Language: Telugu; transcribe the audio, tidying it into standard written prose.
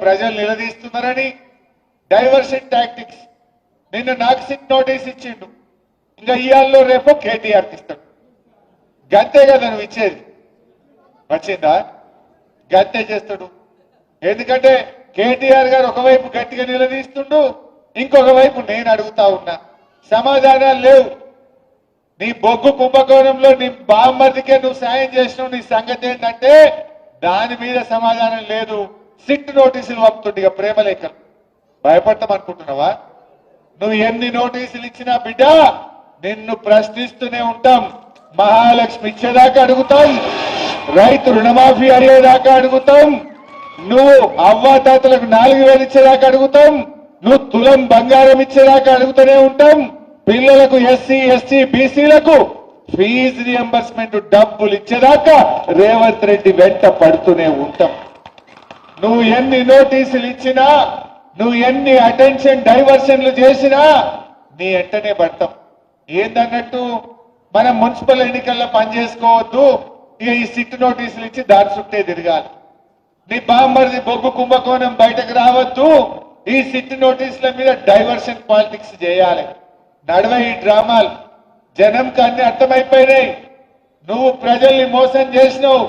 ప్రజలు నిలదీస్తున్నారని డైవర్షన్ టాక్టిక్స్. నిన్న నాకు సిట్ నోటీస్ ఇచ్చిండు, ఇంకా ఇయాల్లో రేపు కేటీఆర్కి ఇస్తాడు. గంతే కదా నువ్వు ఇచ్చేది, వచ్చిందా? గంతే చేస్తాడు. ఎందుకంటే కేటీఆర్ గారు ఒకవైపు గట్టిగా నిలదీస్తుండు, ఇంకొక వైపు నేను అడుగుతా ఉన్నా, సమాధానాలు లేవు. నీ బొగ్గు కుంభకోణంలో నీ బామ్మర్దికే నువ్వు సాయం చేసినావు, నీ సంగతి ఏంటంటే దాని మీద సమాధానం లేదు. సిట్ నోటీసులు పంపుతుండే ఇక ప్రేమలేఖలు. భయపడతాం అనుకుంటున్నావా? నువ్వు ఎన్ని నోటీసులు ఇచ్చినా బిడ్డ నిన్ను ప్రశ్నిస్తూనే ఉంటాం. మహాలక్ష్మి ఇచ్చేదాకా అడుగుతాం, రైతు రుణమాఫీ అడిగేదాకా అడుగుతాం, నువ్వు అవ్వాతాతలకు 4,000 ఇచ్చేదాకా అడుగుతాం, నువ్వు తులం బంగారం ఇచ్చేదాకా అడుగుతూనే ఉంటాం. పిల్లలకు ఎస్సీ ఎస్టీ బీసీలకు ఫీజు రియంబర్స్మెంట్ డబ్బులు ఇచ్చేదాకా రేవంత్ రెడ్డి వెంట పడుతూనే ఉంటాం. నువ్వు ఎన్ని నోటీసులు ఇచ్చినా, నువ్వు ఎన్ని అటెన్షన్ డైవర్షన్లు చేసినా నీ వెంటనే పడతాం. ఏందన్నట్టు మనం మున్సిపల్ ఎన్నికల్లో పనిచేసుకోవద్దు, ఇక ఈ సిట్ నోటీసులు ఇచ్చి దాని చుట్టే తిరగాలి. నీ బామ్మర్ది బొగ్గు కుంభకోణం బయటకు రావద్దు, ఈ సిట్ నోటీసుల మీద డైవర్షన్ పాలిటిక్స్ చేయాలి. నడవ ఈ డ్రామాలు. జనంకి అన్ని అర్థమైపోయినాయి. నువ్వు ప్రజల్ని మోసం చేసినావు,